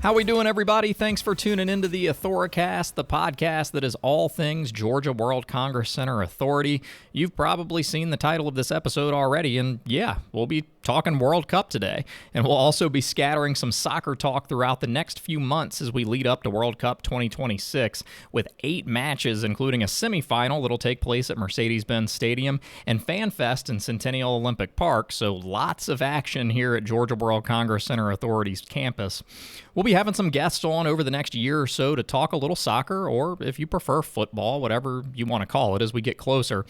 How we doing, everybody? Thanks for tuning into the Authoricast, the podcast that is all things Georgia World Congress Center Authority. You've probably seen the title of this episode already, and yeah, we'll be talking World Cup today. And we'll also be scattering some soccer talk throughout the next few months as we lead up to World Cup 2026 with 8 matches, including a semifinal that'll take place at Mercedes-Benz Stadium and Fan Fest in Centennial Olympic Park. So lots of action here at Georgia World Congress Center Authority's campus. We'll be having some guests on over the next year or so to talk a little soccer, or if you prefer football, whatever you want to call it as we get closer.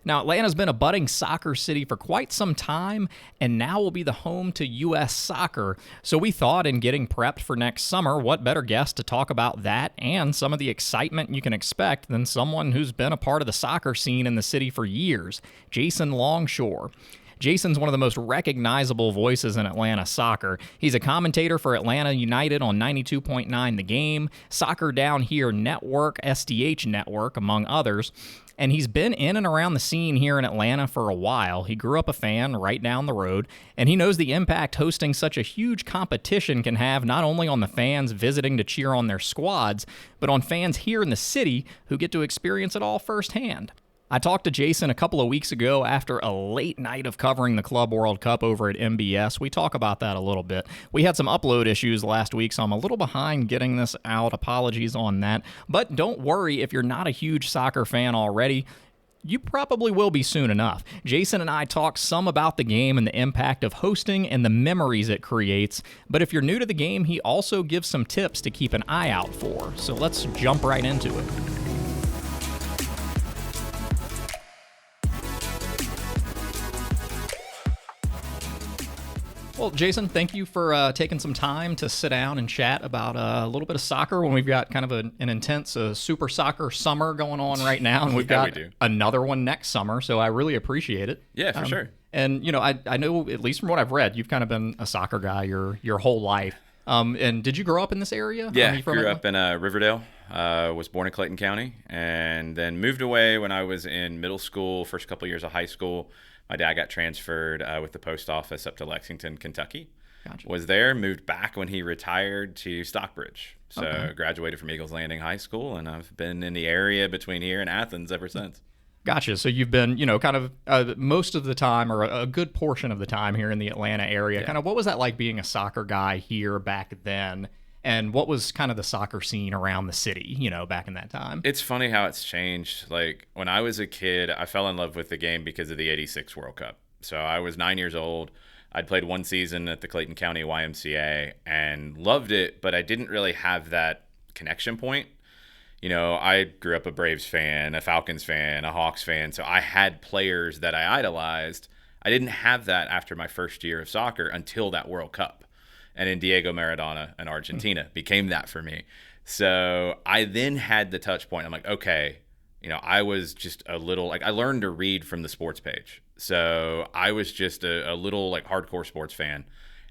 Now, Atlanta's been a budding soccer city for quite some time, and now will be the home to U.S. soccer. So we thought, in getting prepped for next summer, what better guest to talk about that and some of the excitement you can expect than someone who's been a part of the soccer scene in the city for years, Jason Longshore. Jason's one of the most recognizable voices in Atlanta soccer. He's a commentator for Atlanta United on 92.9 The Game, Soccer Down Here Network, SDH Network, among others. And he's been in and around the scene here in Atlanta for a while. He grew up a fan right down the road, and he knows the impact hosting such a huge competition can have not only on the fans visiting to cheer on their squads, but on fans here in the city who get to experience it all firsthand. I talked to Jason a couple of weeks ago after a late night of covering the Club World Cup over at MBS. We talk about that a little bit. We had some upload issues last week, so I'm a little behind getting this out. Apologies on that. But don't worry if you're not a huge soccer fan already. You probably will be soon enough. Jason and I talk some about the game and the impact of hosting and the memories it creates. But if you're new to the game, he also gives some tips to keep an eye out for. So let's jump right into it. Well, Jason, thank you for taking some time to sit down and chat about a little bit of soccer when we've got kind of an intense super soccer summer going on right now, and we've got another one next summer, so I really appreciate it. Yeah, for sure. And, you know, I know, at least from what I've read, you've kind of been a soccer guy your whole life. And did you grow up in this area? Yeah, grew up in Riverdale, was born in Clayton County, and then moved away when I was in middle school, first couple years of high school. My dad got transferred with the post office up to Lexington, Kentucky. Gotcha. Was there, moved back when he retired to Stockbridge. So graduated from Eagles Landing High School, and I've been in the area between here and Athens ever since. Gotcha. So you've been, you know, kind of most of the time, or a good portion of the time here in the Atlanta area. Yeah. Kind of what was that like being a soccer guy here back then? And what was kind of the soccer scene around the city, you know, back in that time? It's funny how it's changed. Like, when I was a kid, I fell in love with the game because of the 86 World Cup. So I was 9 years old. I'd played one season at the Clayton County YMCA and loved it, but I didn't really have that connection point. You know, I grew up a Braves fan, a Falcons fan, a Hawks fan, so I had players that I idolized. I didn't have that after my first year of soccer until that World Cup. And then Diego Maradona in Argentina became that for me. So I then had the touch point. I'm like, okay, you know, I was just a little, like, I learned to read from the sports page. So I was just a little, like, hardcore sports fan.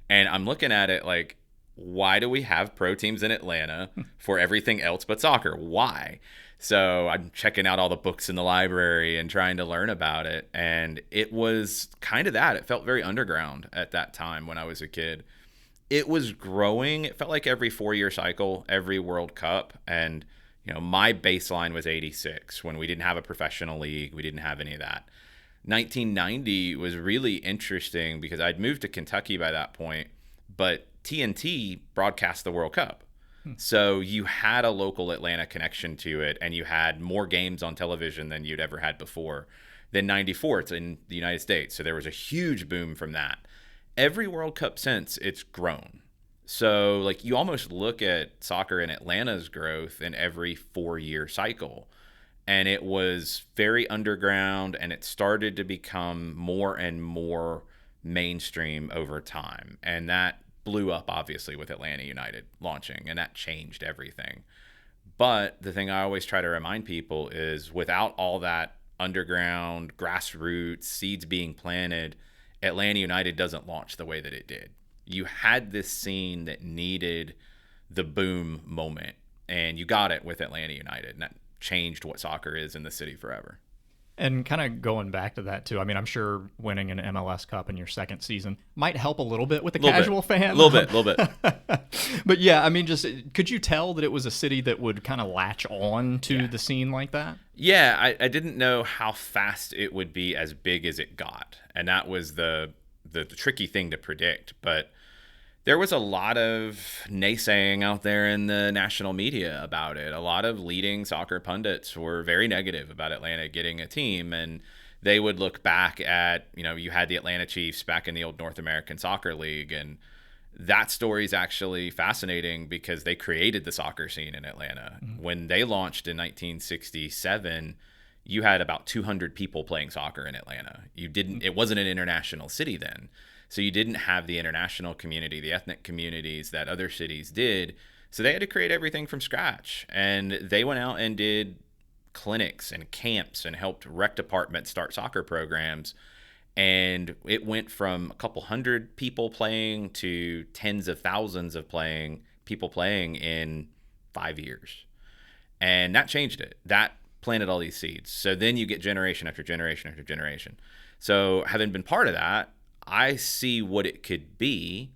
And I'm looking at it like, why do we have pro teams in Atlanta for everything else but soccer? Why? So I'm checking out all the books in the library and trying to learn about it. And it was kind of that. It felt very underground at that time when I was a kid. It was growing. It felt like every 4-year cycle, every World Cup. And, you know, my baseline was 86 when we didn't have a professional league. We didn't have any of that. 1990 was really interesting because I'd moved to Kentucky by that point, but TNT broadcast the World Cup. So you had a local Atlanta connection to it, and you had more games on television than you'd ever had before. Then 94, it's in the United States. So there was a huge boom from that. Every World Cup since, it's grown. So, like, you almost look at soccer in Atlanta's growth in every 4-year cycle. And it was very underground, and it started to become more and more mainstream over time. And that blew up, obviously, with Atlanta United launching, and that changed everything. But the thing I always try to remind people is, without all that underground, grassroots, seeds being planted, Atlanta United doesn't launch the way that it did. You had this scene that needed the boom moment, and you got it with Atlanta United, and that changed what soccer is in the city forever. And kind of going back to that too, I mean, I'm sure winning an MLS Cup in your second season might help a little bit with the casual fan. A little bit. But yeah, I mean, just could you tell that it was a city that would kind of latch on to the scene like that? Yeah, I didn't know how fast it would be as big as it got. And that was the tricky thing to predict. But there was a lot of naysaying out there in the national media about it. A lot of leading soccer pundits were very negative about Atlanta getting a team, and they would look back at, you had the Atlanta Chiefs back in the old North American Soccer League, and that story is actually fascinating because they created the soccer scene in Atlanta. Mm-hmm. When they launched in 1967, you had about 200 people playing soccer in Atlanta. It wasn't an international city then. So you didn't have the international community, the ethnic communities that other cities did. So they had to create everything from scratch. And they went out and did clinics and camps and helped rec departments start soccer programs. And it went from a couple hundred people playing to tens of thousands of people playing in 5 years. And that changed it. That planted all these seeds. So then you get generation after generation after generation. So having been part of that, I see what it could be,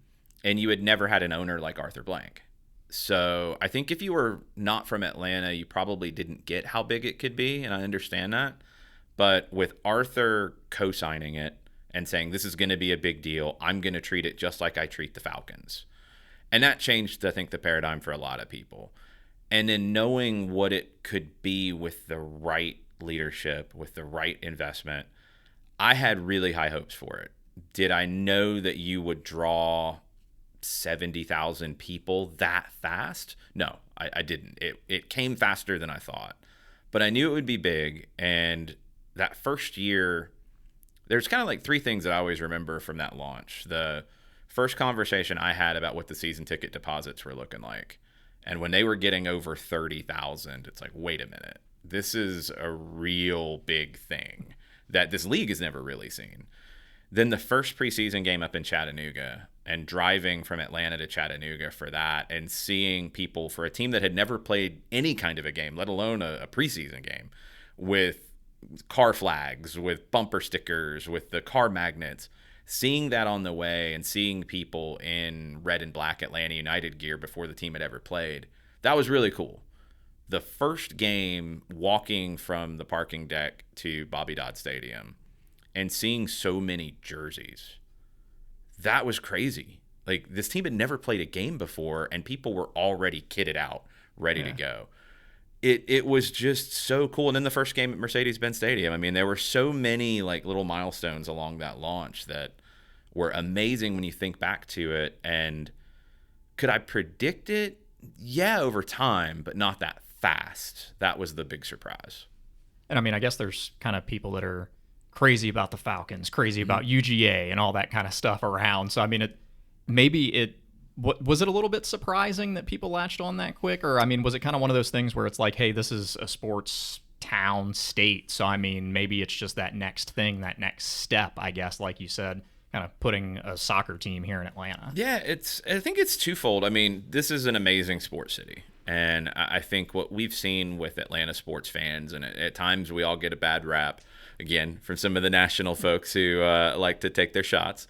and you had never had an owner like Arthur Blank. So I think if you were not from Atlanta, you probably didn't get how big it could be, and I understand that. But with Arthur co-signing it and saying, this is going to be a big deal, I'm going to treat it just like I treat the Falcons. And that changed, I think, the paradigm for a lot of people. And then knowing what it could be with the right leadership, with the right investment, I had really high hopes for it. Did I know that you would draw 70,000 people that fast? No, I didn't. It came faster than I thought. But I knew it would be big. And that first year, there's kind of like three things that I always remember from that launch. The first conversation I had about what the season ticket deposits were looking like. And when they were getting over 30,000, it's like, wait a minute. This is a real big thing that this league has never really seen. Then the first preseason game up in Chattanooga, and driving from Atlanta to Chattanooga for that, and seeing people for a team that had never played any kind of a game, let alone a preseason game, with car flags, with bumper stickers, with the car magnets, seeing that on the way and seeing people in red and black Atlanta United gear before the team had ever played, that was really cool. The first game, walking from the parking deck to Bobby Dodd Stadium, and seeing so many jerseys, that was crazy. Like, this team had never played a game before, and people were already kitted out, ready to go. It was just so cool. And then the first game at Mercedes-Benz Stadium, I mean, there were so many like little milestones along that launch that were amazing when you think back to it. And could I predict it? Yeah, over time, but not that fast. That was the big surprise. And I mean, I guess there's kind of people that are crazy about the Falcons, crazy about UGA and all that kind of stuff around. So, I mean, was it a little bit surprising that people latched on that quick? Or, I mean, was it kind of one of those things where it's like, hey, this is a sports town, state. So, I mean, maybe it's just that next thing, that next step, I guess, like you said, kind of putting a soccer team here in Atlanta. Yeah, I think it's twofold. I mean, this is an amazing sports city. And I think what we've seen with Atlanta sports fans, and at times we all get a bad rap, again, from some of the national folks who like to take their shots.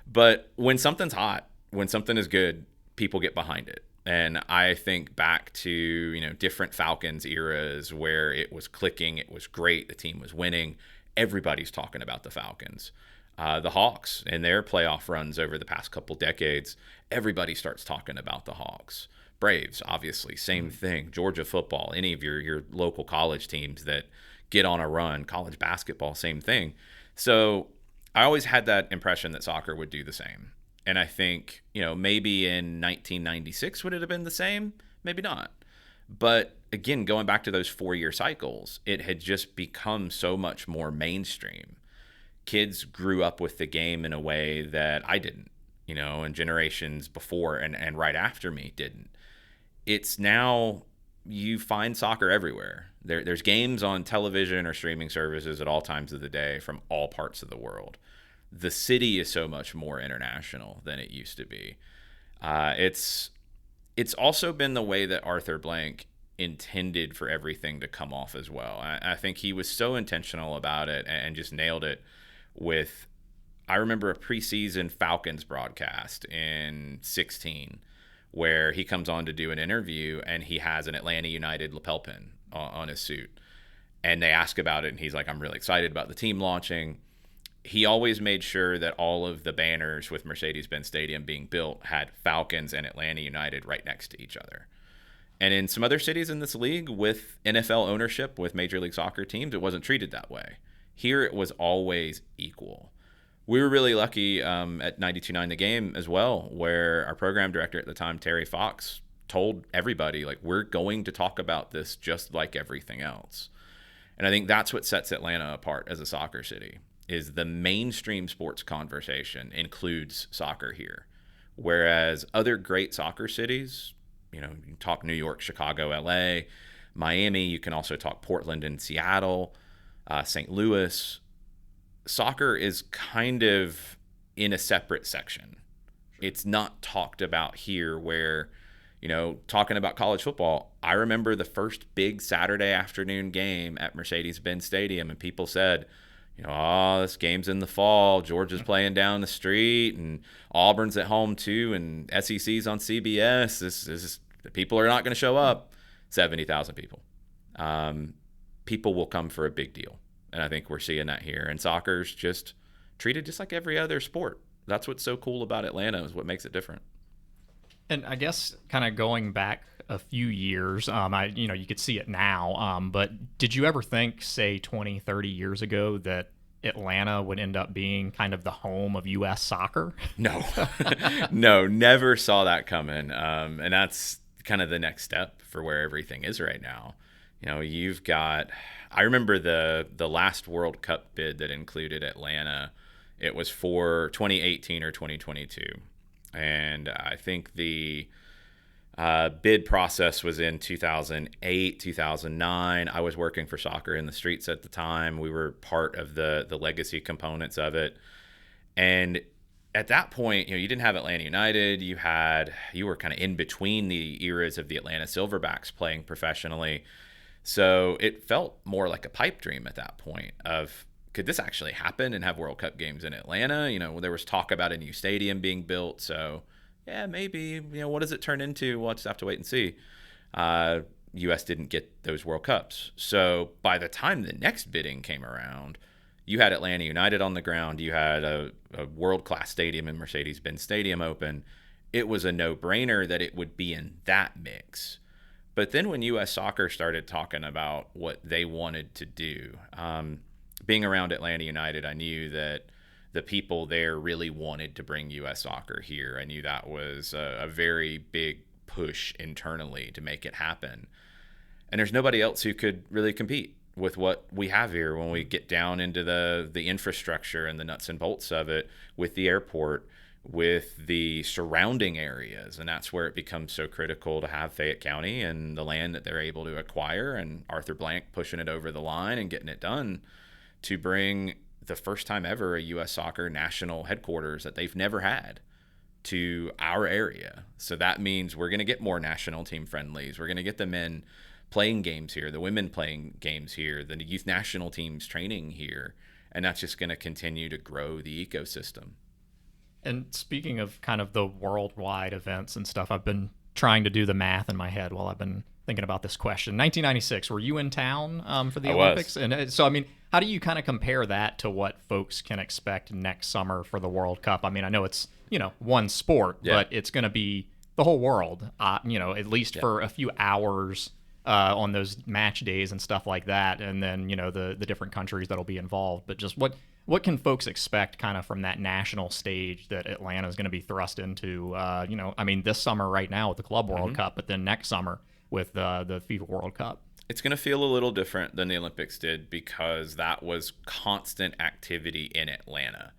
But when something's hot, when something is good, people get behind it. And I think back to, different Falcons eras where it was clicking, it was great, the team was winning. Everybody's talking about the Falcons. The Hawks and their playoff runs over the past couple decades, everybody starts talking about the Hawks. Braves, obviously, same thing. Georgia football, any of your local college teams that get on a run, college basketball, same thing. So I always had that impression that soccer would do the same. And I think, maybe in 1996 would it have been the same? Maybe not. But again, going back to those 4-year cycles, it had just become so much more mainstream. Kids grew up with the game in a way that I didn't, and generations before and right after me didn't. It's now you find soccer everywhere. There's games on television or streaming services at all times of the day from all parts of the world. The city is so much more international than it used to be. It's also been the way that Arthur Blank intended for everything to come off as well. I think he was so intentional about it and just nailed it with, I remember a preseason Falcons broadcast in 16 where he comes on to do an interview and he has an Atlanta United lapel pin on his suit. And they ask about it and he's like, I'm really excited about the team launching. He always made sure that all of the banners with Mercedes-Benz Stadium being built had Falcons and Atlanta United right next to each other. And in some other cities in this league with NFL ownership, with Major League Soccer teams, it wasn't treated that way. Here it was always equal. We were really lucky at 92.9 The Game as well, where our program director at the time, Terry Fox, told everybody, like, we're going to talk about this just like everything else. And I think that's what sets Atlanta apart as a soccer city, is the mainstream sports conversation includes soccer here. Whereas other great soccer cities, you can talk New York, Chicago, LA, Miami. You can also talk Portland and Seattle, St. Louis. Soccer is kind of in a separate section. It's not talked about here where, talking about college football, I remember the first big Saturday afternoon game at Mercedes-Benz Stadium, and people said, this game's in the fall. Georgia's playing down the street, and Auburn's at home too, and SEC's on CBS. The people are not going to show up. 70,000 people. People will come for a big deal, and I think we're seeing that here. And soccer's just treated just like every other sport. That's what's so cool about Atlanta, is what makes it different. And I guess kind of going back a few years, you could see it now, but did you ever think, say 20, 30 years ago, that Atlanta would end up being kind of the home of U.S. soccer? No, no, never saw that coming. And that's kind of the next step for where everything is right now. You've got, I remember the last World Cup bid that included Atlanta. It was for 2018 or 2022. And I think the bid process was in 2008, 2009. I was working for Soccer in the Streets at the time. We were part of the legacy components of it. And at that point, you didn't have Atlanta United. You were kind of in between the eras of the Atlanta Silverbacks playing professionally. So it felt more like a pipe dream at that point of, could this actually happen and have World Cup games in Atlanta? There was talk about a new stadium being built. So, yeah, maybe, what does it turn into? We'll just have to wait and see. U.S. didn't get those World Cups. So by the time the next bidding came around, you had Atlanta United on the ground. You had a world-class stadium in Mercedes-Benz Stadium open. It was a no-brainer that it would be in that mix. But then when U.S. Soccer started talking about what they wanted to do, being around Atlanta United, I knew that the people there really wanted to bring U.S. Soccer here. I knew that was a very big push internally to make it happen. And there's nobody else who could really compete with what we have here when we get down into the infrastructure and the nuts and bolts of it, with the airport, with the surrounding areas. And that's where it becomes so critical to have Fayette County and the land that they're able to acquire, and Arthur Blank pushing it over the line and getting it done to bring the first time ever a U.S. Soccer national headquarters that they've never had to our area. So that means we're going to get more national team friendlies. We're going to get the men playing games here, the women playing games here, the youth national teams training here. And that's just going to continue to grow the ecosystem. And speaking of kind of the worldwide events and stuff, I've been trying to do the math in my head while I've been thinking about this question. 1996, were you in town for the Olympics? And so, how do you kind of compare that to what folks can expect next summer for the World Cup? I know it's, one sport, but it's going to be the whole world, at least for a few hours on those match days and stuff like that. And then, the different countries that'll be involved. But just what can folks expect kind of from that national stage that Atlanta is going to be thrust into, this summer right now with the Club World Cup, but then next summer with the FIFA World Cup? It's going to feel a little different than the Olympics did because that was constant activity in Atlanta.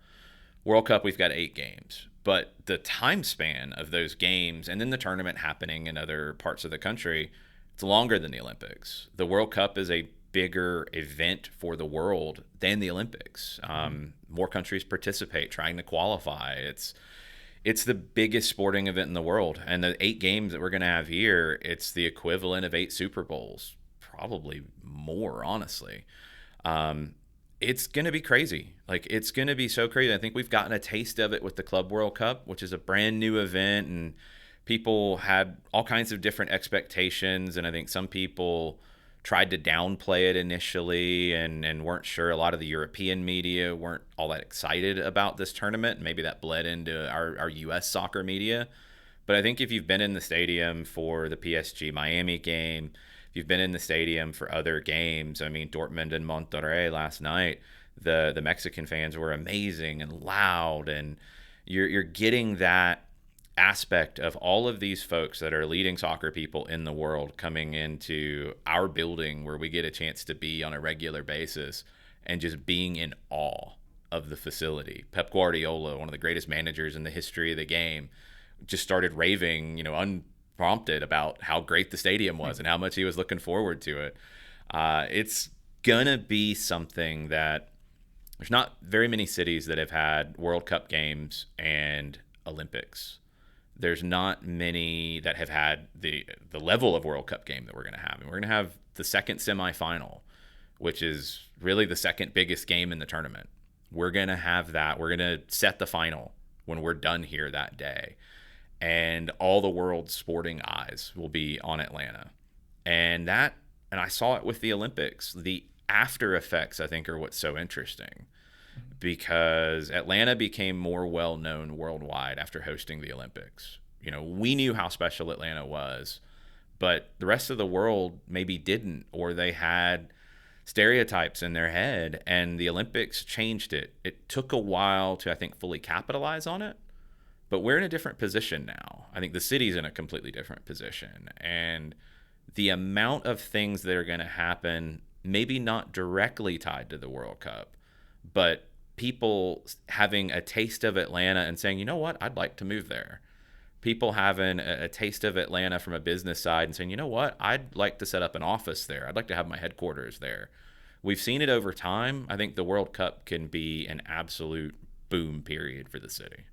World Cup, we've got 8 games, but the time span of those games and then the tournament happening in other parts of the country, it's longer than the Olympics. The World Cup is a bigger event for the world than the Olympics. More countries participate trying to qualify. It's it's the biggest sporting event in the world. And the 8 games that we're going to have here, it's the equivalent of 8 Super Bowls, probably more, honestly. It's going to be crazy. Like, it's going to be so crazy. I think we've gotten a taste of it with the Club World Cup, which is a brand new event, and people had all kinds of different expectations. And I think some people tried to downplay it initially and weren't sure. A lot of the European media weren't all that excited about this tournament. Maybe that bled into our U.S. soccer media. But I think if you've been in the stadium for the PSG Miami game, if you've been in the stadium for other games, I mean, Dortmund and Monterrey last night, the Mexican fans were amazing and loud, and you're getting that aspect of all of these folks that are leading soccer people in the world coming into our building where we get a chance to be on a regular basis and just being in awe of the facility. Pep Guardiola, one of the greatest managers in the history of the game, just started raving, unprompted about how great the stadium was and how much he was looking forward to it. It's gonna be something that there's not very many cities that have had World Cup games and Olympics. There's not many that have had the level of World Cup game that we're going to have. And we're going to have the second semifinal, which is really the second biggest game in the tournament. We're going to have that. We're going to set the final when we're done here that day. And all the world's sporting eyes will be on Atlanta. And I saw it with the Olympics. The after effects, I think, are what's so interesting, because Atlanta became more well-known worldwide after hosting the Olympics. We knew how special Atlanta was, but the rest of the world maybe didn't, or they had stereotypes in their head, and the Olympics changed it. It took a while to, I think, fully capitalize on it, but we're in a different position now. I think the city's in a completely different position, and the amount of things that are going to happen, maybe not directly tied to the World Cup, but people having a taste of Atlanta and saying, you know what, I'd like to move there. People having a taste of Atlanta from a business side and saying, you know what, I'd like to set up an office there. I'd like to have my headquarters there. We've seen it over time. I think the World Cup can be an absolute boom period for the city.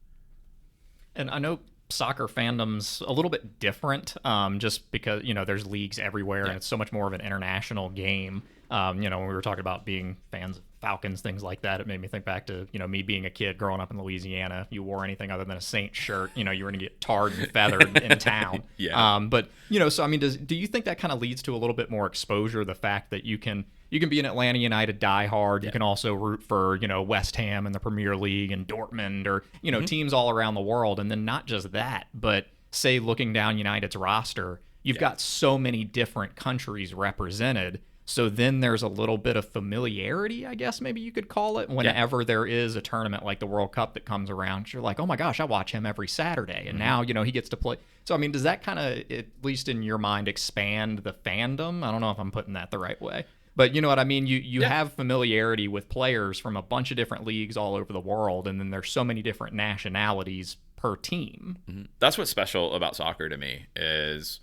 And I know soccer fandom's a little bit different, just because, there's leagues everywhere, and it's so much more of an international game. When we were talking about being fans of Falcons, things like that, it made me think back to, me being a kid growing up in Louisiana. If you wore anything other than a Saints shirt, you were going to get tarred and feathered in town. Yeah. But, so, I mean, do you think that kind of leads to a little bit more exposure, the fact that you can be an Atlanta United diehard. Yeah. You can also root for, West Ham in the Premier League and Dortmund, or, teams all around the world. And then not just that, but say looking down United's roster, you've got so many different countries represented. So then there's a little bit of familiarity, I guess maybe you could call it, whenever there is a tournament like the World Cup that comes around. You're like, oh my gosh, I watch him every Saturday. And now, he gets to play. So, I mean, does that kind of, at least in your mind, expand the fandom? I don't know if I'm putting that the right way. But you know what I mean? You have familiarity with players from a bunch of different leagues all over the world, and then there's so many different nationalities per team. Mm-hmm. That's what's special about soccer to me, is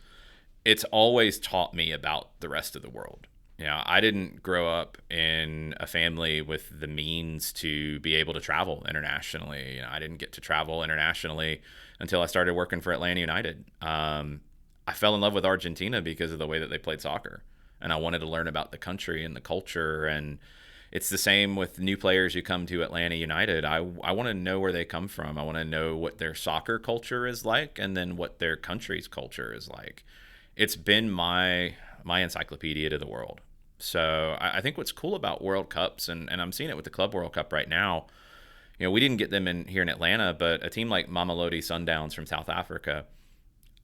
it's always taught me about the rest of the world. I didn't grow up in a family with the means to be able to travel internationally. I didn't get to travel internationally until I started working for Atlanta United. I fell in love with Argentina because of the way that they played soccer, and I wanted to learn about the country and the culture. And it's the same with new players who come to Atlanta United. I want to know where they come from. I want to know what their soccer culture is like, and then what their country's culture is like. It's been my encyclopedia to the world. So I think what's cool about World Cups, and I'm seeing it with the Club World Cup right now, we didn't get them here in Atlanta, but a team like Mamelodi Sundowns from South Africa,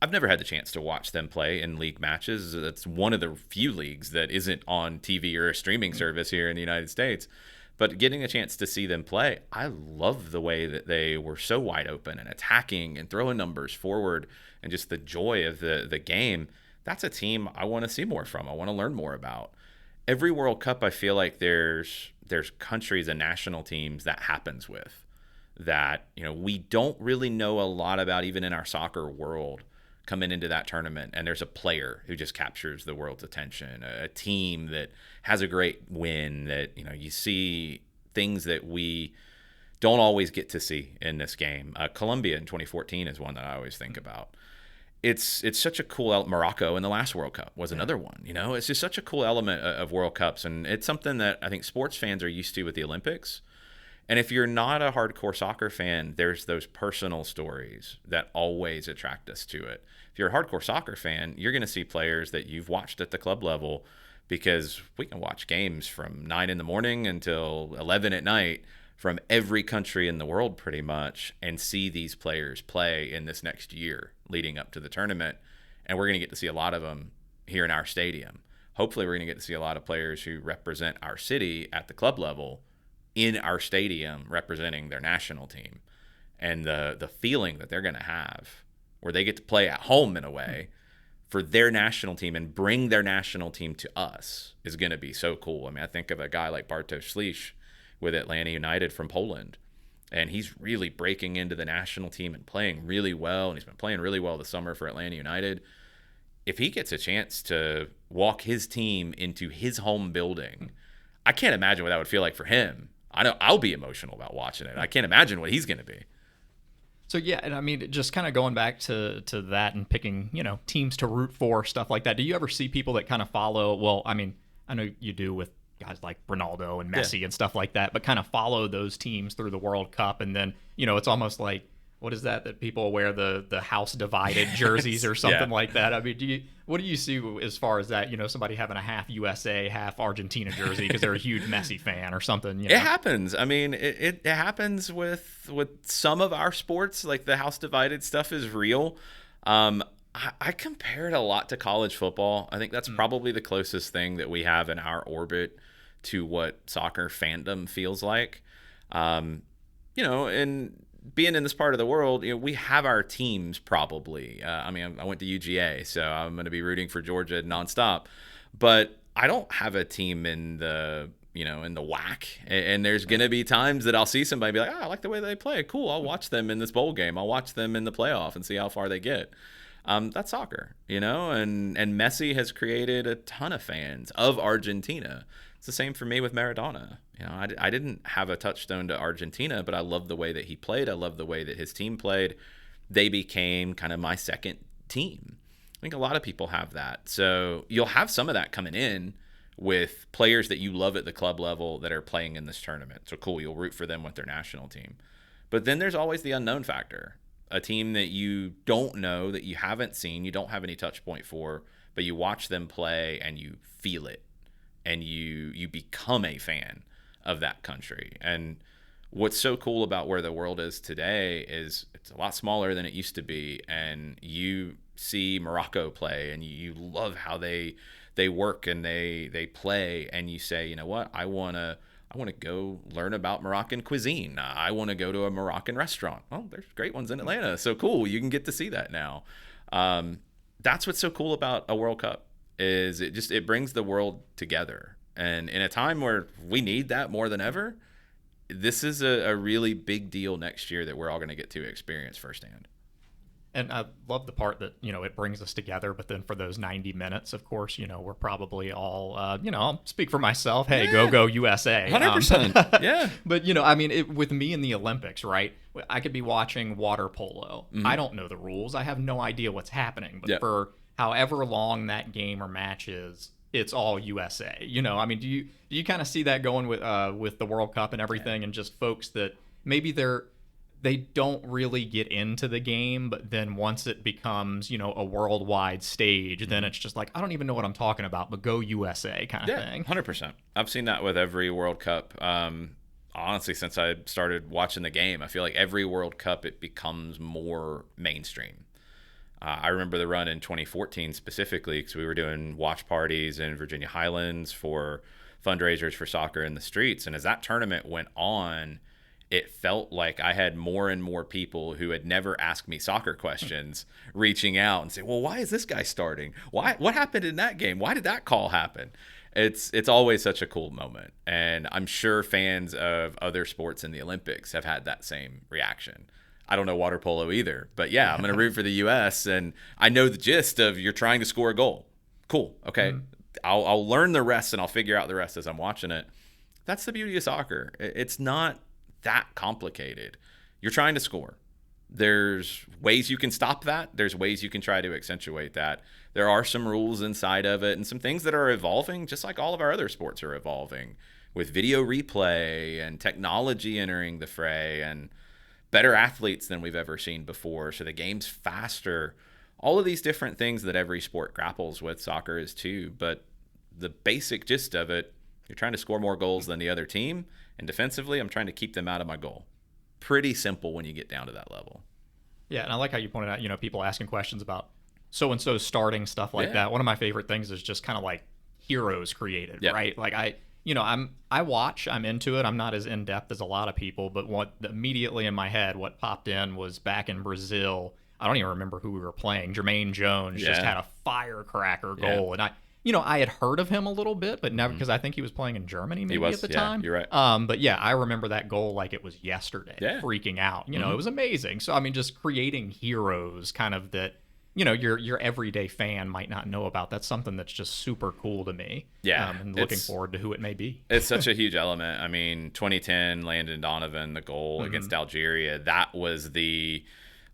I've never had the chance to watch them play in league matches. That's one of the few leagues that isn't on TV or a streaming service here in the United States. But getting a chance to see them play, I love the way that they were so wide open and attacking and throwing numbers forward, and just the joy of the game. That's a team I want to see more from. I want to learn more about. Every World Cup, I feel like there's countries and national teams that happens with that, we don't really know a lot about, even in our soccer world, coming into that tournament. And there's a player who just captures the world's attention, a team that has a great win, that, you see things that we don't always get to see in this game. Colombia in 2014 is one that I always think about. It's such a cool Morocco in the last World Cup was another one. It's just such a cool element of World Cups, and it's something that I think sports fans are used to with the Olympics. And if you're not a hardcore soccer fan, there's those personal stories that always attract us to it. If you're a hardcore soccer fan, you're going to see players that you've watched at the club level, because we can watch games from 9 in the morning until 11 at night from every country in the world pretty much, and see these players play in this next year leading up to the tournament. And we're going to get to see a lot of them here in our stadium. Hopefully we're going to get to see a lot of players who represent our city at the club level in our stadium representing their national team, and the feeling that they're going to have where they get to play at home in a way for their national team and bring their national team to us is going to be so cool. I mean, I think of a guy like Bartosz Slisz with Atlanta United from Poland, and he's really breaking into the national team and playing really well, and he's been playing really well this summer for Atlanta United. If he gets a chance to walk his team into his home building, I can't imagine what that would feel like for him. I know I'll be emotional about watching it. I can't imagine what he's going to be. So, yeah, and I mean, just kind of going back to that and picking, teams to root for, stuff like that. Do you ever see people that kind of follow, well, I mean, I know you do with guys like Ronaldo and Messi and stuff like that, but kind of follow those teams through the World Cup, and then, it's almost like, what is that people wear the house divided jerseys or something like that? I mean, what do you see as far as that? Somebody having a half USA, half Argentina jersey because they're a huge Messi fan or something. It happens. I mean, it happens with some of our sports. Like the house divided stuff is real. I compare it a lot to college football. I think that's probably the closest thing that we have in our orbit to what soccer fandom feels like. And being in this part of the world, we have our teams probably. I mean, I went to UGA, so I'm going to be rooting for Georgia nonstop. But I don't have a team in the WAC. And there's going to be times that I'll see somebody be like, I like the way they play. Cool, I'll watch them in this bowl game. I'll watch them in the playoff and see how far they get. That's soccer, and Messi has created a ton of fans of Argentina. It's the same for me with Maradona. I didn't have a touchstone to Argentina, but I love the way that he played. I love the way that his team played. They became kind of my second team. I think a lot of people have that. So you'll have some of that coming in with players that you love at the club level that are playing in this tournament. So cool, you'll root for them with their national team. But then there's always the unknown factor. A team that you don't know, that you haven't seen, you don't have any touch point for, but you watch them play and you feel it, and you become a fan of that country. And what's so cool about where the world is today is it's a lot smaller than it used to be, and you see Morocco play and you love how they work and they play, and you say, you know what, I want to go learn about Moroccan cuisine. I want to go to a Moroccan restaurant. Oh, there's great ones in Atlanta. So cool. You can get to see that now. That's what's so cool about a World Cup is it brings the world together. And in a time where we need that more than ever, this is a really big deal next year that we're all going to get to experience firsthand. And I love the part that, it brings us together. But then for those 90 minutes, of course, we're probably all, I'll speak for myself. Hey, go USA. 100%. Yeah. But, I mean, with me in the Olympics, right, I could be watching water polo. Mm-hmm. I don't know the rules. I have no idea what's happening. But for however long that game or match is, it's all USA. I mean, do you kind of see that going with the World Cup and everything, and just folks that maybe they don't really get into the game, but then once it becomes, a worldwide stage, then it's just like, I don't even know what I'm talking about, but go USA kind of thing. 100%. I've seen that with every World Cup. Honestly, since I started watching the game, I feel like every World Cup, it becomes more mainstream. I remember the run in 2014 specifically because we were doing watch parties in Virginia Highlands for fundraisers for soccer in the streets. And as that tournament went on, it felt like I had more and more people who had never asked me soccer questions reaching out and say, well, why is this guy starting? What happened in that game? Why did that call happen? It's always such a cool moment. And I'm sure fans of other sports in the Olympics have had that same reaction. I don't know water polo either, but yeah, I'm going to root for the U.S. And I know the gist of you're trying to score a goal. Cool. Okay. Mm-hmm. I'll learn the rest and I'll figure out the rest as I'm watching it. That's the beauty of soccer. It's not that complicated. You're trying to score. There's ways you can stop that. There's ways you can try to accentuate that. There are some rules inside of it and some things that are evolving, just like all of our other sports are evolving, with video replay and technology entering the fray and better athletes than we've ever seen before. So the game's faster. All of these different things that every sport grapples with, soccer is too. But the basic gist of it, you're trying to score more goals than the other team. And defensively, I'm trying to keep them out of my goal. Pretty simple when you get down to that level. Yeah, and I like how you pointed out, people asking questions about so-and-so starting, stuff like that. One of my favorite things is just kind of like heroes created, right? Like I watch, I'm into it. I'm not as in-depth as a lot of people, but what immediately in my head, what popped in was back in Brazil. I don't even remember who we were playing. Jermaine Jones just had a firecracker goal. And I had heard of him a little bit, but never, because I think he was playing in Germany maybe at the time. You're right. But yeah, I remember that goal like it was yesterday, freaking out. It was amazing. So, I mean, just creating heroes kind of that, your everyday fan might not know about. That's something that's just super cool to me. Yeah. And looking forward to who it may be. It's such a huge element. I mean, 2010, Landon Donovan, the goal against Algeria, that was the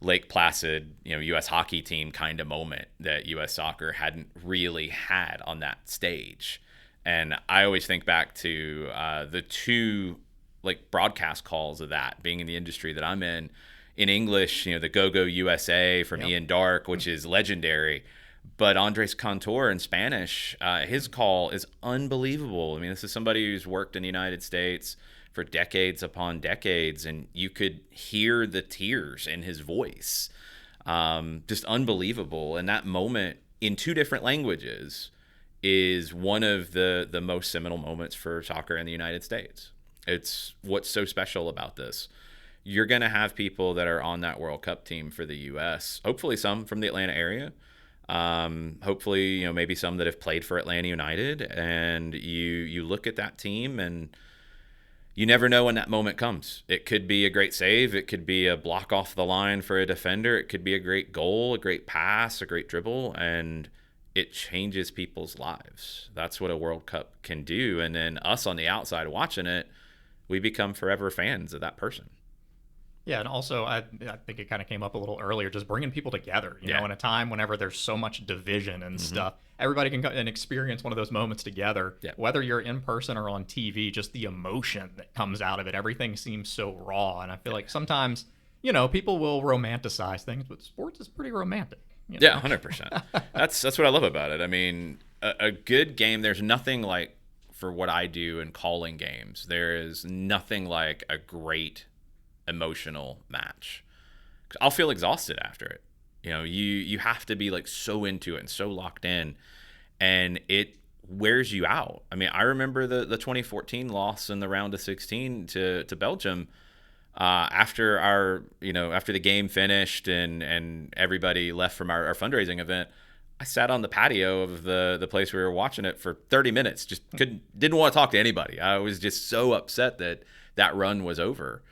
Lake Placid, U.S. hockey team kind of moment that U.S. soccer hadn't really had on that stage. And I always think back to the two broadcast calls of that, being in the industry that I'm in English, the Go-Go USA from Ian Dark, which is legendary. But Andres Cantor in Spanish, his call is unbelievable. I mean, this is somebody who's worked in the United States for decades upon decades, and you could hear the tears in his voice. Just unbelievable. And that moment in two different languages is one of the most seminal moments for soccer in the United States. It's what's so special about this. You're going to have people that are on that World Cup team for the U.S., hopefully some from the Atlanta area. Hopefully, maybe some that have played for Atlanta United, and you look at that team and you never know when that moment comes. It could be a great save. It could be a block off the line for a defender. It could be a great goal, a great pass, a great dribble, and it changes people's lives. That's what a World Cup can do. And then us on the outside watching it, we become forever fans of that person. Yeah, and also I think it kind of came up a little earlier, just bringing people together, you know, in a time whenever there's so much division and stuff. Everybody can come and experience one of those moments together, whether you're in person or on TV, just the emotion that comes out of it. Everything seems so raw, and I feel like sometimes, people will romanticize things, but sports is pretty romantic. Yeah, 100%. That's what I love about it. I mean, a good game, there's nothing like, for what I do in calling games, there is nothing like a great emotional match. I'll feel exhausted after it. You have to be so into it and so locked in, and it wears you out. I mean, I remember the 2014 loss in the round of 16 to Belgium. After after the game finished and everybody left from our fundraising event, I sat on the patio of the place we were watching it for 30 minutes. Just didn't want to talk to anybody. I was just so upset that run was over.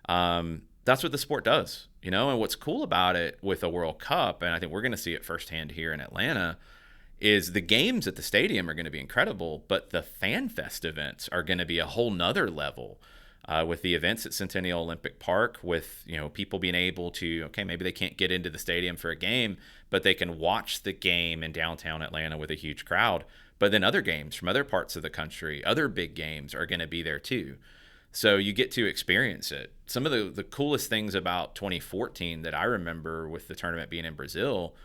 That's what the sport does, and what's cool about it with a World Cup, and I think we're going to see it firsthand here in Atlanta, is the games at the stadium are going to be incredible, but the Fan Fest events are going to be a whole nother level. With the events at Centennial Olympic Park, with people being able to, maybe they can't get into the stadium for a game, but they can watch the game in downtown Atlanta with a huge crowd. But then other games from other parts of the country, other big games are going to be there too. So you get to experience it. Some of the coolest things about 2014 that I remember with the tournament being in Brazil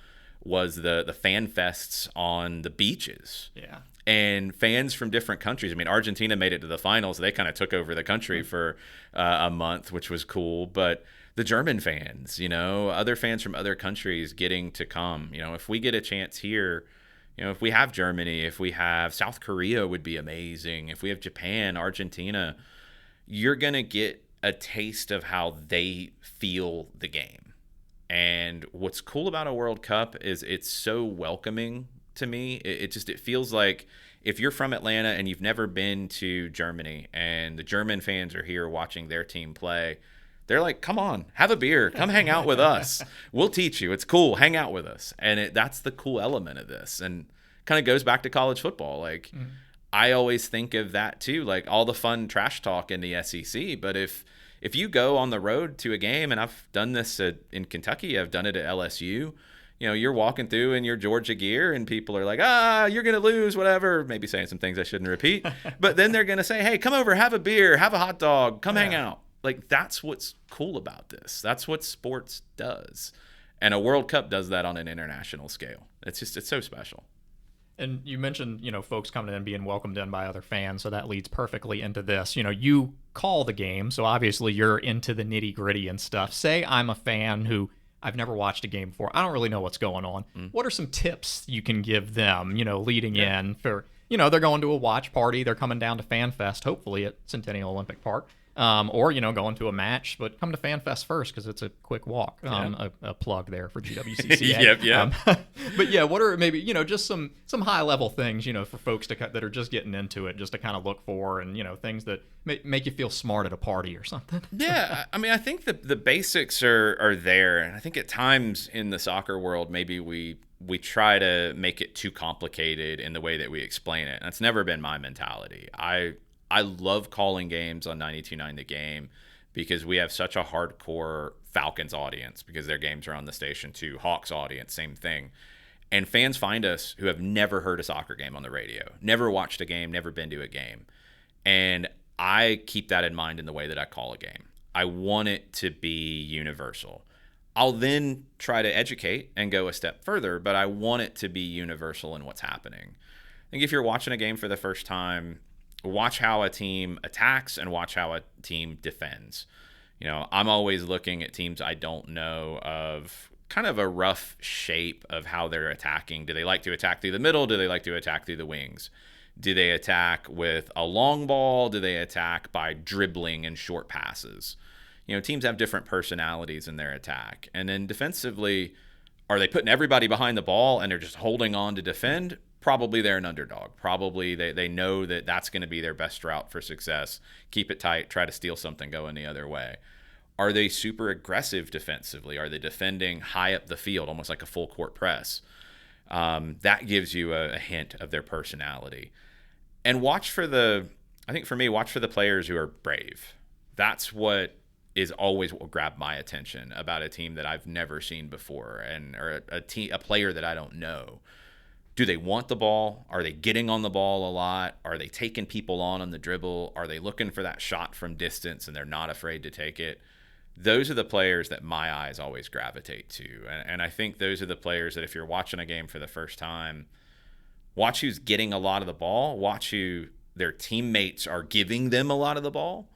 was the fan fests on the beaches. Yeah. And fans from different countries. I mean, Argentina made it to the finals. They kind of took over the country for a month, which was cool. But the German fans, other fans from other countries getting to come. If we get a chance here, if we have Germany, if we have South Korea would be amazing. If we have Japan, Argentina, you're going to get a taste of how they feel the game. And what's cool about a World Cup is it's so welcoming to me. It feels like if you're from Atlanta and you've never been to Germany and the German fans are here watching their team play, they're like, come on, have a beer, come hang out with us. We'll teach you. It's cool. Hang out with us. And that's the cool element of this. And kind of goes back to college football. I always think of that too, all the fun trash talk in the SEC. But if if you go on the road to a game, and I've done this in Kentucky, I've done it at LSU, you're walking through in your Georgia gear and people are like, you're going to lose, whatever, maybe saying some things I shouldn't repeat. But then they're going to say, hey, come over, have a beer, have a hot dog, come hang out. Like, that's what's cool about this. That's what sports does. And a World Cup does that on an international scale. It's so special. And you mentioned, folks coming in and being welcomed in by other fans, so that leads perfectly into this. You call the game, so obviously you're into the nitty-gritty and stuff. Say I'm a fan who I've never watched a game before. I don't really know what's going on. What are some tips you can give them, leading in for, they're going to a watch party, they're coming down to Fan Fest, hopefully at Centennial Olympic Park. Or, going to a match, but come to FanFest first because it's a quick walk. A plug there for GWCCA. Yep. But yeah, what are maybe, just some high level things, for folks that are just getting into it, just to kind of look for and, things that make you feel smart at a party or something. Yeah. I mean, I think the basics are there. And I think at times in the soccer world, maybe we try to make it too complicated in the way that we explain it. And that's never been my mentality. I love calling games on 92.9 The Game because we have such a hardcore Falcons audience because their games are on the station too. Hawks audience, same thing. And fans find us who have never heard a soccer game on the radio, never watched a game, never been to a game. And I keep that in mind in the way that I call a game. I want it to be universal. I'll then try to educate and go a step further, but I want it to be universal in what's happening. I think if you're watching a game for the first time, watch how a team attacks and watch how a team defends. I'm always looking at teams I don't know of kind of a rough shape of how they're attacking. Do they like to attack through the middle? Do they like to attack through the wings? Do they attack with a long ball? Do they attack by dribbling and short passes? Teams have different personalities in their attack. And then defensively, are they putting everybody behind the ball and they're just holding on to defend? Probably they're an underdog. Probably they know that that's going to be their best route for success. Keep it tight, try to steal something going the other way. Are they super aggressive defensively? Are they defending high up the field, almost like a full court press? That gives you a hint of their personality. And watch for the players who are brave. That's what is always what will grab my attention about a team that I've never seen before, or a player that I don't know. Do they want the ball? Are they getting on the ball a lot? Are they taking people on the dribble? Are they looking for that shot from distance and they're not afraid to take it? Those are the players that my eyes always gravitate to. And I think those are the players that if you're watching a game for the first time, watch who's getting a lot of the ball. Watch who their teammates are giving them a lot of the ball.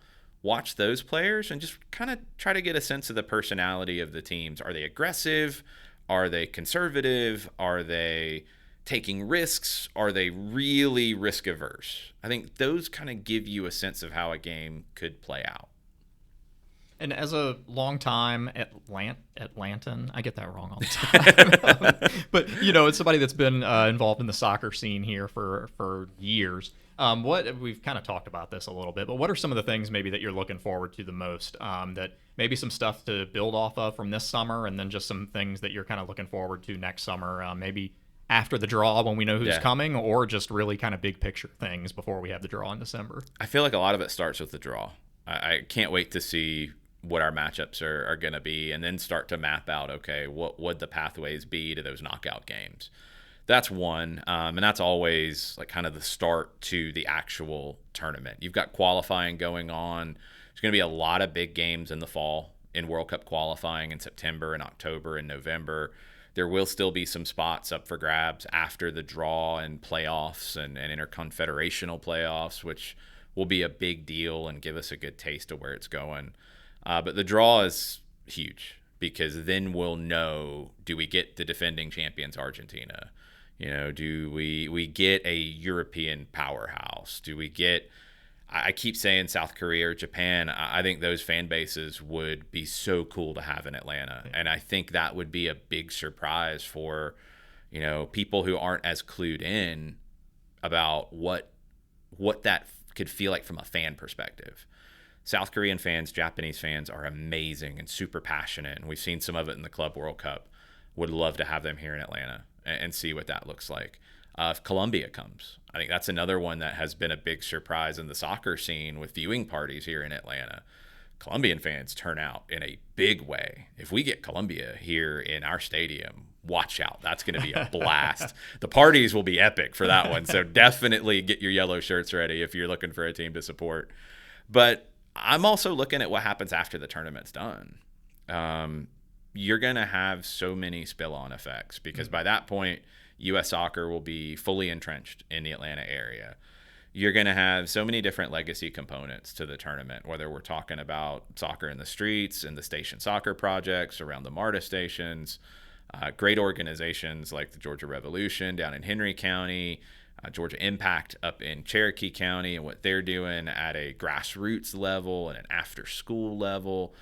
Watch those players and just kind of try to get a sense of the personality of the teams. Are they aggressive? Are they conservative? Are they taking risks? Are they really risk averse? I think those kind of give you a sense of how a game could play out. And as a longtime Atlantan, I get that wrong all the time. But it's somebody that's been involved in the soccer scene here for years. What we've kind of talked about this a little bit, but what are some of the things maybe that you're looking forward to the most? That maybe some stuff to build off of from this summer, and then just some things that you're kind of looking forward to next summer. Maybe after the draw when we know who's coming, or just really kind of big picture things before we have the draw in December. I feel like a lot of it starts with the draw. I can't wait to see what our matchups are going to be, and then start to map out, okay, what would the pathways be to those knockout games? That's one, and that's always like kind of the start to the actual tournament. You've got qualifying going on. There's going to be a lot of big games in the fall in World Cup qualifying in September and October and November. There will still be some spots up for grabs after the draw and playoffs and interconfederational playoffs, which will be a big deal and give us a good taste of where it's going. But the draw is huge because then we'll know, do we get the defending champions Argentina? Do we get a European powerhouse? Do we get, I keep saying South Korea or Japan. I think those fan bases would be so cool to have in Atlanta. And I think that would be a big surprise for, people who aren't as clued in about what that could feel like from a fan perspective. South Korean fans, Japanese fans are amazing and super passionate. And we've seen some of it in the Club World Cup. Would love to have them here in Atlanta and see what that looks like. If Colombia comes, I think that's another one that has been a big surprise in the soccer scene with viewing parties here in Atlanta. Colombian fans turn out in a big way. If we get Colombia here in our stadium, watch out. That's going to be a blast. The parties will be epic for that one. So definitely get your yellow shirts ready if you're looking for a team to support. But I'm also looking at what happens after the tournament's done. You're going to have so many spill-on effects because by that point, U.S. soccer will be fully entrenched in the Atlanta area. You're going to have so many different legacy components to the tournament, whether we're talking about soccer in the streets and the station soccer projects around the MARTA stations, great organizations like the Georgia Revolution down in Henry County, Georgia Impact up in Cherokee County, and what they're doing at a grassroots level and an after-school level.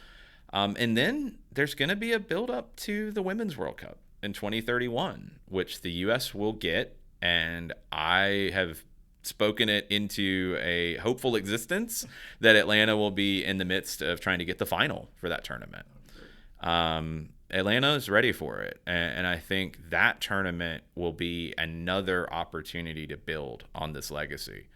And then there's going to be a build-up to the Women's World Cup in 2031, which the U.S. will get, and I have spoken it into a hopeful existence that Atlanta will be in the midst of trying to get the final for that tournament. Atlanta is ready for it, and I think that tournament will be another opportunity to build on this legacy.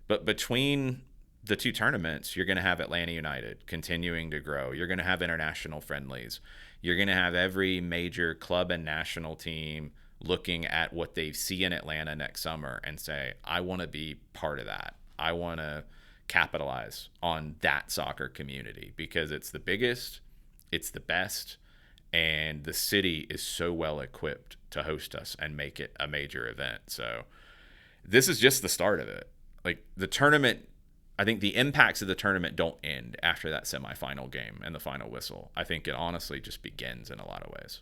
But between the two tournaments, you're going to have Atlanta United continuing to grow. You're going to have international friendlies. You're going to have every major club and national team looking at what they see in Atlanta next summer and say, I want to be part of that. I want to capitalize on that soccer community because it's the biggest, it's the best, and the city is so well equipped to host us and make it a major event. So this is just the start of it. Like the tournament, I think the impacts of the tournament don't end after that semifinal game and the final whistle. I think it honestly just begins in a lot of ways.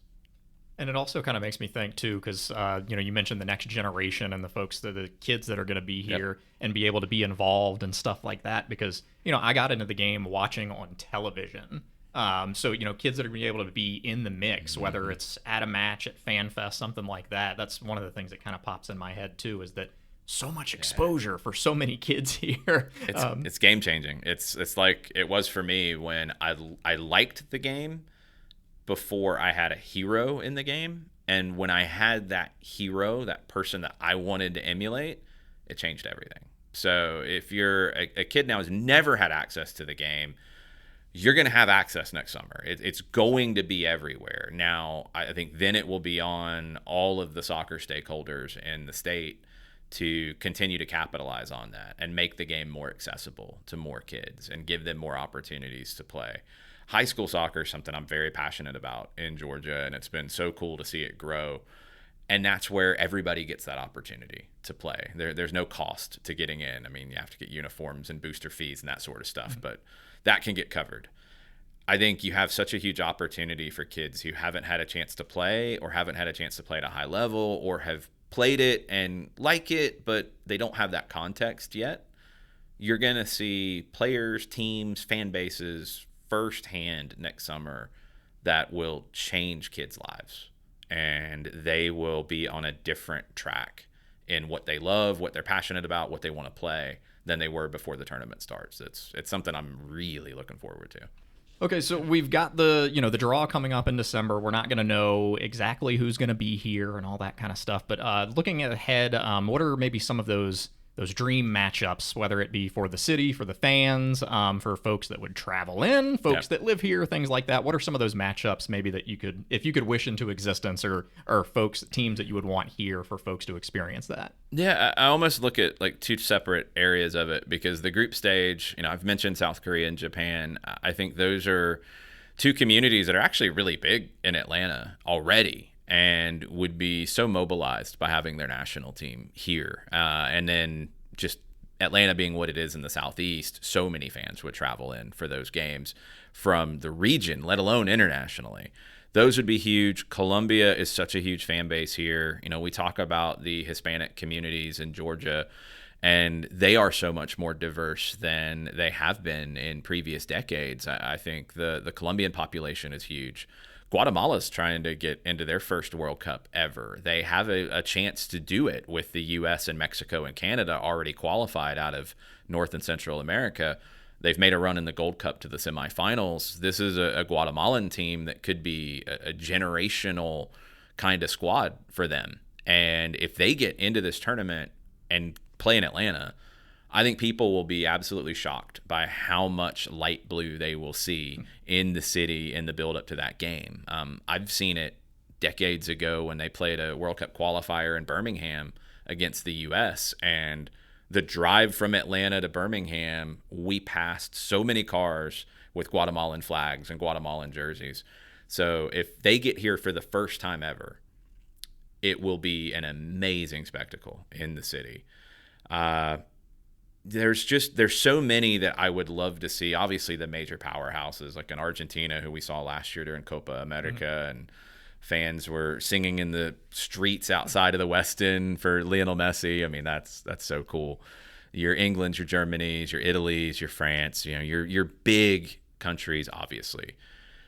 And it also kind of makes me think too, because you mentioned the next generation and the kids that are going to be here and be able to be involved and stuff like that. Because I got into the game watching on television, so kids that are going to be able to be in the mix, whether it's at a match, at Fan Fest, something like that. That's one of the things that kind of pops in my head too, is that so much exposure for so many kids here. It's game changing. It's like it was for me when I liked the game before I had a hero in the game. And when I had that hero, that person that I wanted to emulate, it changed everything. So if you're a kid now who's never had access to the game, you're going to have access next summer. It's going to be everywhere. Now, I think then it will be on all of the soccer stakeholders in the state to continue to capitalize on that and make the game more accessible to more kids and give them more opportunities to play. High school soccer is something I'm very passionate about in Georgia, and it's been so cool to see it grow. And that's where everybody gets that opportunity to play. There's no cost to getting in. I mean, you have to get uniforms and booster fees and that sort of stuff, but that can get covered. I think you have such a huge opportunity for kids who haven't had a chance to play or haven't had a chance to play at a high level or have played it and like it, but they don't have that context yet. You're going to see players, teams, fan bases firsthand next summer that will change kids' lives, and they will be on a different track in what they love, what they're passionate about, what they want to play than they were before the tournament starts. It's something I'm really looking forward to. Okay, so we've got the draw coming up in December. We're not going to know exactly who's going to be here and all that kind of stuff. But looking ahead, what are maybe some of those dream matchups, whether it be for the city, for the fans, for folks that would travel in, folks that live here, things like that? What are some of those matchups maybe that you could, if you could wish into existence, or teams that you would want here for folks to experience that? Yeah, I almost look at like two separate areas of it, because the group stage, I've mentioned South Korea and Japan. I think those are two communities that are actually really big in Atlanta already, and would be so mobilized by having their national team here. And then just Atlanta being what it is in the Southeast, so many fans would travel in for those games from the region, let alone internationally. Those would be huge. Colombia is such a huge fan base here. We talk about the Hispanic communities in Georgia, and they are so much more diverse than they have been in previous decades. I think the Colombian population is huge. Guatemala's trying to get into their first World Cup ever. They have a chance to do it with the U.S. and Mexico and Canada already qualified out of North and Central America. They've made a run in the Gold Cup to the semifinals. This is a Guatemalan team that could be a generational kind of squad for them. And if they get into this tournament and play in Atlanta, I think people will be absolutely shocked by how much light blue they will see in the city in the build up to that game. I've seen it decades ago when they played a World Cup qualifier in Birmingham against the U.S., and the drive from Atlanta to Birmingham, we passed so many cars with Guatemalan flags and Guatemalan jerseys. So if they get here for the first time ever, it will be an amazing spectacle in the city. There's so many that I would love to see. Obviously, the major powerhouses like in Argentina, who we saw last year during Copa America, and fans were singing in the streets outside of the Westin for Lionel Messi. I mean, that's so cool. Your England's, your Germany's, your Italy's, your France, your big countries, obviously.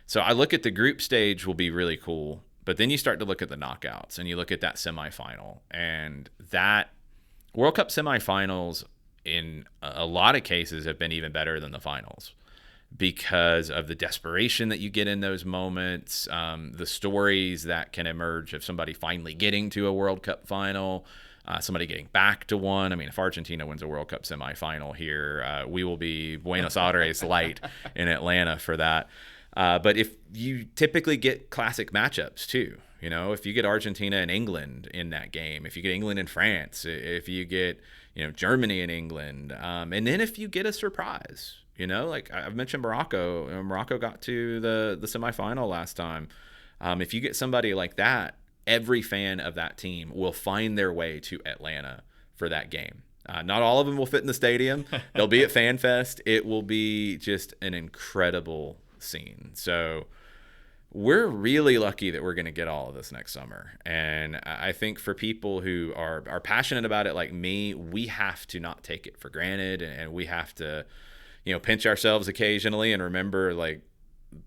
So I look at the group stage will be really cool, but then you start to look at the knockouts and you look at that semifinal, and that World Cup semifinals in a lot of cases have been even better than the finals, because of the desperation that you get in those moments, the stories that can emerge of somebody finally getting to a World Cup final, somebody getting back to one. I mean, if Argentina wins a World Cup semifinal here, we will be Buenos Aires light in Atlanta for that. But if you typically get classic matchups too, if you get Argentina and England in that game, if you get England and France, if you get, Germany and England, and then if you get a surprise, like I've mentioned Morocco. Morocco got to the semifinal last time. If you get somebody like that, every fan of that team will find their way to Atlanta for that game. Not all of them will fit in the stadium. They'll be at Fan Fest. It will be just an incredible scene. So we're really lucky that we're going to get all of this next summer. And I think for people who are passionate about it like me, we have to not take it for granted, and we have to pinch ourselves occasionally and remember, like,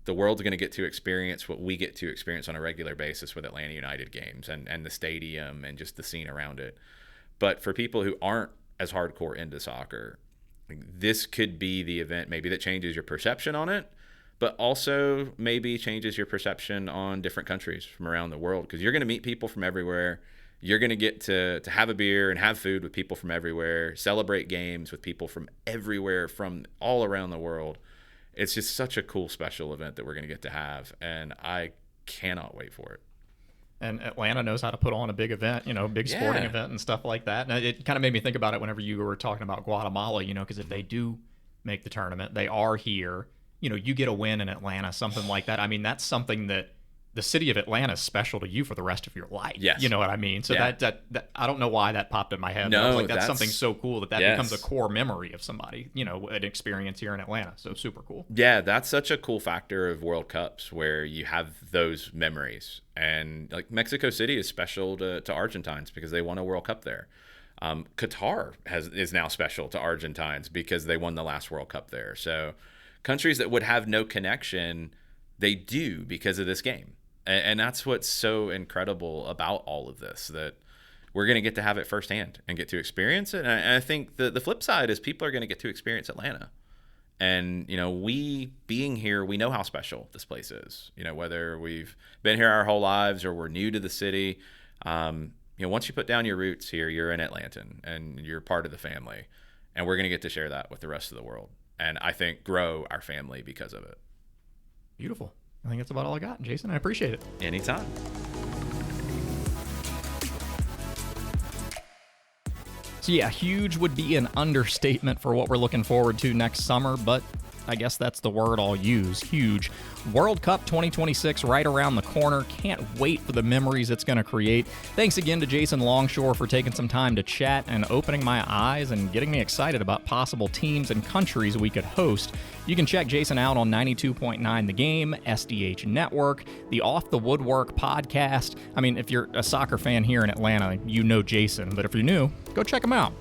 the world's going to get to experience what we get to experience on a regular basis with Atlanta United games and the stadium and just the scene around it. But for people who aren't as hardcore into soccer, this could be the event maybe that changes your perception on it, but also maybe changes your perception on different countries from around the world, because you're going to meet people from everywhere. You're going to get to have a beer and have food with people from everywhere, celebrate games with people from everywhere, from all around the world. It's just such a cool, special event that we're going to get to have, and I cannot wait for it. And Atlanta knows how to put on a big event, big sporting event and stuff like that. And it kind of made me think about it whenever you were talking about Guatemala, because if they do make the tournament, they are here. You get a win in Atlanta, something like that. I mean, that's something that the city of Atlanta is special to you for the rest of your life. Yes. You know what I mean? So that I don't know why that popped in my head. No, I was like, that's something so cool that yes. becomes a core memory of somebody, an experience here in Atlanta. So super cool. Yeah, that's such a cool factor of World Cups, where you have those memories. And like Mexico City is special to Argentines because they won a World Cup there. Qatar is now special to Argentines because they won the last World Cup there. So countries that would have no connection, they do because of this game. And that's what's so incredible about all of this, that we're going to get to have it firsthand and get to experience it. And I think the flip side is people are going to get to experience Atlanta. And, we being here, we know how special this place is, whether we've been here our whole lives or we're new to the city. Once you put down your roots here, you're an Atlantan and you're part of the family. And we're going to get to share that with the rest of the world. And I think grow our family because of it. Beautiful. I think that's about all I got, Jason. I appreciate it. Anytime. So yeah, huge would be an understatement for what we're looking forward to next summer, but I guess that's the word I'll use. Huge. World Cup 2026 right around the corner. Can't wait for the memories it's going to create. Thanks again to Jason Longshore for taking some time to chat and opening my eyes and getting me excited about possible teams and countries we could host. You can check Jason out on 92.9 The Game, SDH Network, the Off the Woodwork podcast. I mean, if you're a soccer fan here in Atlanta, you know Jason, but if you're new, go check him out.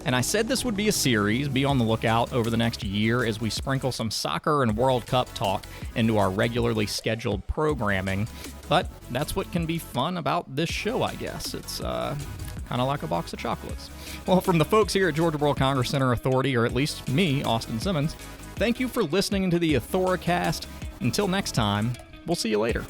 And I said this would be a series. Be on the lookout over the next year as we sprinkle some soccer and World Cup talk into our regularly scheduled programming. But that's what can be fun about this show, I guess. It's kind of like a box of chocolates. Well, from the folks here at Georgia World Congress Center Authority, or at least me, Austin Simmons, thank you for listening to the AuthoraCast. Until next time, we'll see you later.